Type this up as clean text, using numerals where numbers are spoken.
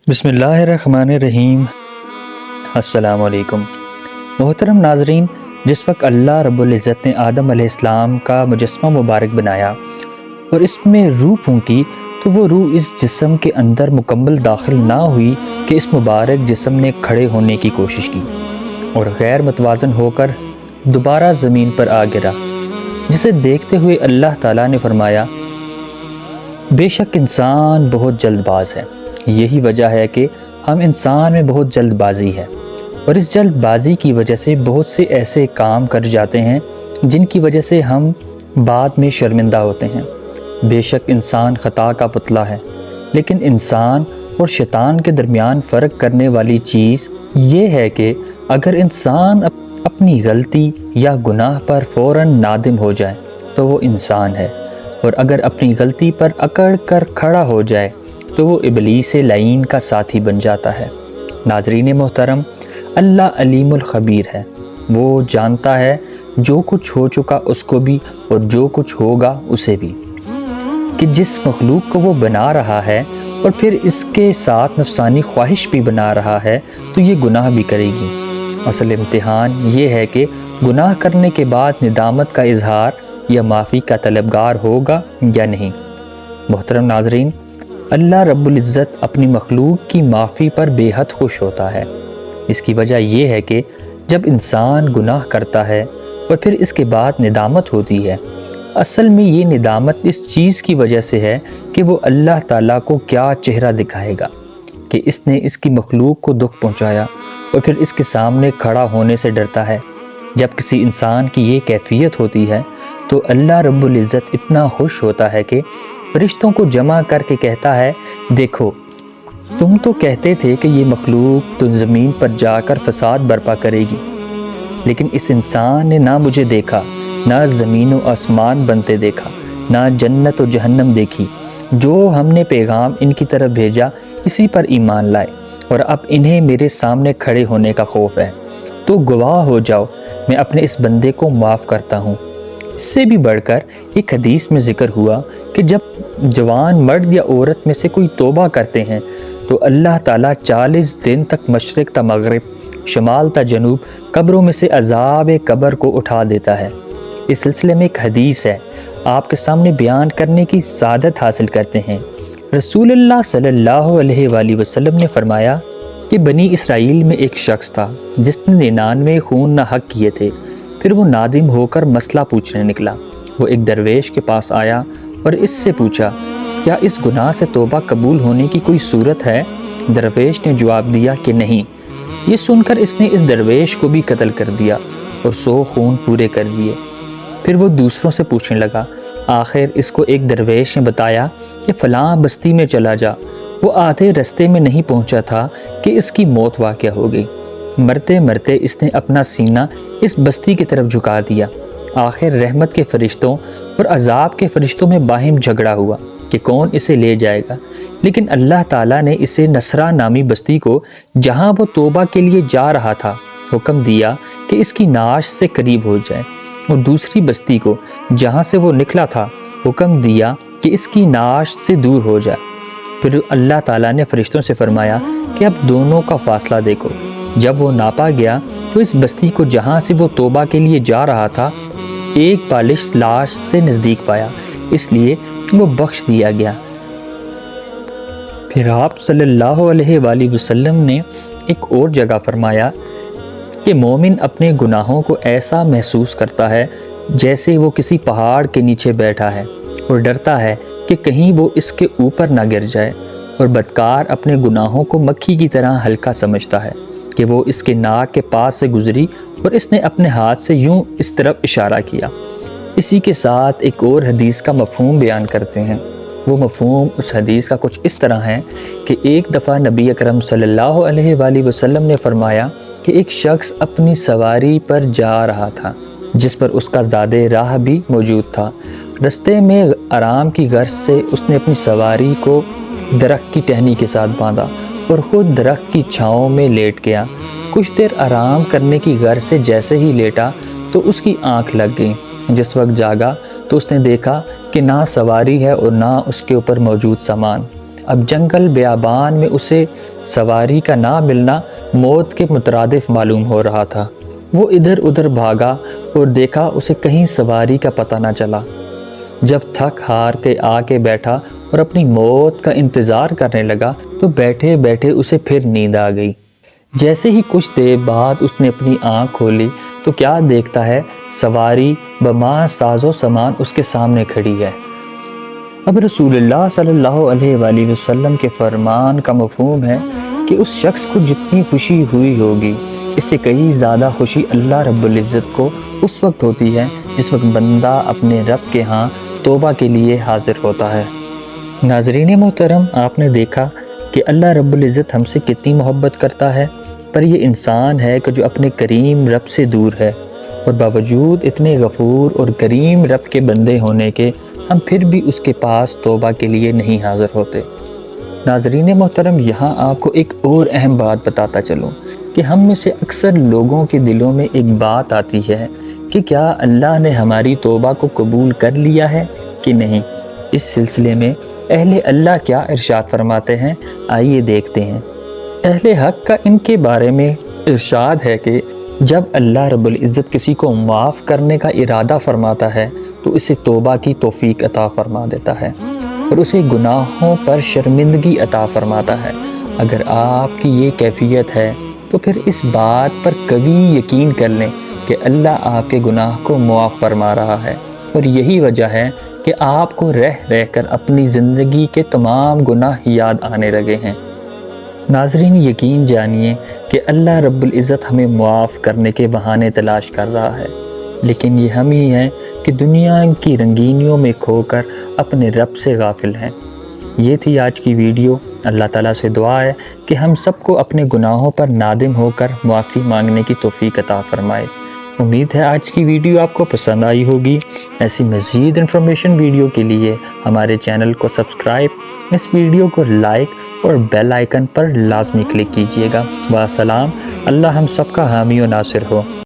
بسم اللہ الرحمن الرحیم۔ السلام علیکم محترم ناظرین، جس وقت اللہ رب العزت نے آدم علیہ السلام کا مجسمہ مبارک بنایا اور اس میں روح پھونکی تو وہ روح اس جسم کے اندر مکمل داخل نہ ہوئی کہ اس مبارک جسم نے کھڑے ہونے کی کوشش کی اور غیر متوازن ہو کر دوبارہ زمین پر آ گرا، جسے دیکھتے ہوئے اللہ تعالیٰ نے فرمایا بے شک انسان بہت جلد باز ہے۔ یہی وجہ ہے کہ ہم انسان میں بہت جلد بازی ہے اور اس جلد بازی کی وجہ سے بہت سے ایسے کام کر جاتے ہیں جن کی وجہ سے ہم بعد میں شرمندہ ہوتے ہیں۔ بے شک انسان خطا کا پتلا ہے، لیکن انسان اور شیطان کے درمیان فرق کرنے والی چیز یہ ہے کہ اگر انسان اپنی غلطی یا گناہ پر فوراً نادم ہو جائے تو وہ انسان ہے، اور اگر اپنی غلطی پر اکڑ کر کھڑا ہو جائے تو وہ ابلیس لعین کا ساتھی بن جاتا ہے۔ ناظرین محترم، اللہ علیم الخبیر ہے، وہ جانتا ہے جو کچھ ہو چکا اس کو بھی اور جو کچھ ہوگا اسے بھی، کہ جس مخلوق کو وہ بنا رہا ہے اور پھر اس کے ساتھ نفسانی خواہش بھی بنا رہا ہے تو یہ گناہ بھی کرے گی۔ اصل امتحان یہ ہے کہ گناہ کرنے کے بعد ندامت کا اظہار یا معافی کا طلبگار ہوگا یا نہیں۔ محترم ناظرین، اللہ رب العزت اپنی مخلوق کی معافی پر بے حد خوش ہوتا ہے۔ اس کی وجہ یہ ہے کہ جب انسان گناہ کرتا ہے اور پھر اس کے بعد ندامت ہوتی ہے، اصل میں یہ ندامت اس چیز کی وجہ سے ہے کہ وہ اللہ تعالیٰ کو کیا چہرہ دکھائے گا کہ اس نے اس کی مخلوق کو دکھ پہنچایا اور پھر اس کے سامنے کھڑا ہونے سے ڈرتا ہے۔ جب کسی انسان کی یہ کیفیت ہوتی ہے تو اللہ رب العزت اتنا خوش ہوتا ہے کہ فرشتوں کو جمع کر کے کہتا ہے، دیکھو تم تو کہتے تھے کہ یہ مخلوق تو زمین پر جا کر فساد برپا کرے گی، لیکن اس انسان نے نہ مجھے دیکھا، نہ زمین و آسمان بنتے دیکھا، نہ جنت و جہنم دیکھی۔ جو ہم نے پیغام ان کی طرف بھیجا اسی پر ایمان لائے، اور اب انہیں میرے سامنے کھڑے ہونے کا خوف ہے۔ تو گواہ ہو جاؤ، میں اپنے اس بندے کو معاف کرتا ہوں۔ اس سے بھی بڑھ کر ایک حدیث میں ذکر ہوا کہ جب جوان مرد یا عورت میں سے کوئی توبہ کرتے ہیں تو اللہ تعالیٰ 40 دن تک مشرق تا مغرب، شمال تا جنوب قبروں میں سے عذاب قبر کو اٹھا دیتا ہے۔ اس سلسلے میں ایک حدیث ہے، آپ کے سامنے بیان کرنے کی سعادت حاصل کرتے ہیں۔ رسول اللہ صلی اللہ علیہ وآلہ وسلم نے فرمایا کہ بنی اسرائیل میں ایک شخص تھا جس نے 99 خون نہ حق کیے تھے۔ پھر وہ نادم ہو کر مسئلہ پوچھنے نکلا۔ وہ ایک درویش کے پاس آیا اور اس سے پوچھا، کیا اس گناہ سے توبہ قبول ہونے کی کوئی صورت ہے؟ درویش نے جواب دیا کہ نہیں۔ یہ سن کر اس نے اس درویش کو بھی قتل کر دیا اور 100 خون پورے کر دیے۔ پھر وہ دوسروں سے پوچھنے لگا۔ آخر اس کو ایک درویش نے بتایا کہ فلاں بستی میں چلا جا۔ وہ آدھے رستے میں نہیں پہنچا تھا کہ اس کی موت واقع ہو گئی۔ مرتے مرتے اس نے اپنا سینہ اس بستی کی طرف جھکا دیا۔ آخر رحمت کے فرشتوں اور عذاب کے فرشتوں میں باہم جھگڑا ہوا کہ کون اسے لے جائے گا، لیکن اللہ تعالیٰ نے اسے نصرہ نامی بستی کو، جہاں وہ توبہ کے لیے جا رہا تھا، حکم دیا کہ اس کی نعش سے قریب ہو جائے، اور دوسری بستی کو، جہاں سے وہ نکلا تھا، حکم دیا کہ اس کی نعش سے دور ہو جائے۔ پھر اللہ تعالیٰ نے فرشتوں سے فرمایا کہ اب دونوں کا فاصلہ دیکھو۔ جب وہ ناپا گیا تو اس بستی کو، جہاں سے وہ توبہ کے لیے جا رہا تھا، ایک بالش لاش سے نزدیک پایا، اس لیے وہ بخش دیا گیا۔ پھر آپ صلی اللہ علیہ وآلہ وسلم نے ایک اور جگہ فرمایا کہ مومن اپنے گناہوں کو ایسا محسوس کرتا ہے جیسے وہ کسی پہاڑ کے نیچے بیٹھا ہے اور ڈرتا ہے کہ کہیں وہ اس کے اوپر نہ گر جائے، اور بدکار اپنے گناہوں کو مکھی کی طرح ہلکا سمجھتا ہے کہ وہ اس کے ناک کے پاس سے گزری اور اس نے اپنے ہاتھ سے یوں اس طرف اشارہ کیا۔ اسی کے ساتھ ایک اور حدیث کا مفہوم بیان کرتے ہیں۔ وہ مفہوم اس حدیث کا کچھ اس طرح ہے کہ ایک دفعہ نبی اکرم صلی اللہ علیہ وآلہ وسلم نے فرمایا کہ ایک شخص اپنی سواری پر جا رہا تھا جس پر اس کا زاد راہ بھی موجود تھا۔ رستے میں آرام کی غرض سے اس نے اپنی سواری کو درخت کی ٹہنی کے ساتھ باندھا اور خود درخت کی چھاؤں میں لیٹ گیا۔ کچھ دیر آرام کرنے کی غرض سے جیسے ہی لیٹا تو اس کی آنکھ لگ گئی۔ جس وقت جاگا تو اس نے دیکھا کہ نہ سواری ہے اور نہ اس کے اوپر موجود سامان۔ اب جنگل بیابان میں اسے سواری کا نہ ملنا موت کے مترادف معلوم ہو رہا تھا۔ وہ ادھر ادھر بھاگا اور دیکھا اسے کہیں سواری کا پتہ نہ چلا۔ جب تھک ہار کے آ کے بیٹھا اور اپنی موت کا انتظار کرنے لگا تو بیٹھے بیٹھے اسے پھر نیند آ گئی۔ جیسے ہی کچھ دیر بعد اس نے اپنی آنکھ کھولی تو کیا دیکھتا ہے، سواری بما ساز و سامان اس کے سامنے کھڑی ہے۔ اب رسول اللہ صلی اللہ علیہ وآلہ وسلم کے فرمان کا مفہوم ہے کہ اس شخص کو جتنی خوشی ہوئی ہوگی، اس سے کئی زیادہ خوشی اللہ رب العزت کو اس وقت ہوتی ہے جس وقت بندہ اپنے رب کے ہاں توبہ کے لیے حاضر ہوتا ہے۔ ناظرین محترم، آپ نے دیکھا کہ اللہ رب العزت ہم سے کتنی محبت کرتا ہے، پر یہ انسان ہے کہ جو اپنے کریم رب سے دور ہے، اور باوجود اتنے غفور اور کریم رب کے بندے ہونے کے ہم پھر بھی اس کے پاس توبہ کے لیے نہیں حاضر ہوتے۔ ناظرین محترم، یہاں آپ کو ایک اور اہم بات بتاتا چلوں کہ ہم میں سے اکثر لوگوں کے دلوں میں ایک بات آتی ہے کہ کیا اللہ نے ہماری توبہ کو قبول کر لیا ہے کہ نہیں۔ اس سلسلے میں اہل اللہ کیا ارشاد فرماتے ہیں، آئیے دیکھتے ہیں۔ اہل حق کا ان کے بارے میں ارشاد ہے کہ جب اللہ رب العزت کسی کو معاف کرنے کا ارادہ فرماتا ہے تو اسے توبہ کی توفیق عطا فرما دیتا ہے اور اسے گناہوں پر شرمندگی عطا فرماتا ہے۔ اگر آپ کی یہ کیفیت ہے تو پھر اس بات پر کبھی یقین کر لیں کہ اللہ آپ کے گناہ کو معاف فرما رہا ہے، اور یہی وجہ ہے کہ آپ کو رہ رہ کر اپنی زندگی کے تمام گناہ یاد آنے لگے ہیں۔ ناظرین، یقین جانیے کہ اللہ رب العزت ہمیں معاف کرنے کے بہانے تلاش کر رہا ہے، لیکن یہ ہم ہی ہیں کہ دنیا کی رنگینیوں میں کھو کر اپنے رب سے غافل ہیں۔ یہ تھی آج کی ویڈیو۔ اللہ تعالیٰ سے دعا ہے کہ ہم سب کو اپنے گناہوں پر نادم ہو کر معافی مانگنے کی توفیق عطا فرمائے۔ امید ہے آج کی ویڈیو آپ کو پسند آئی ہوگی۔ ایسی مزید انفارمیشن ویڈیو کے لیے ہمارے چینل کو سبسکرائب، اس ویڈیو کو لائک اور بیل آئیکن پر لازمی کلک کیجیے گا۔ والسلام، اللہ ہم سب کا حامی و ناصر ہو۔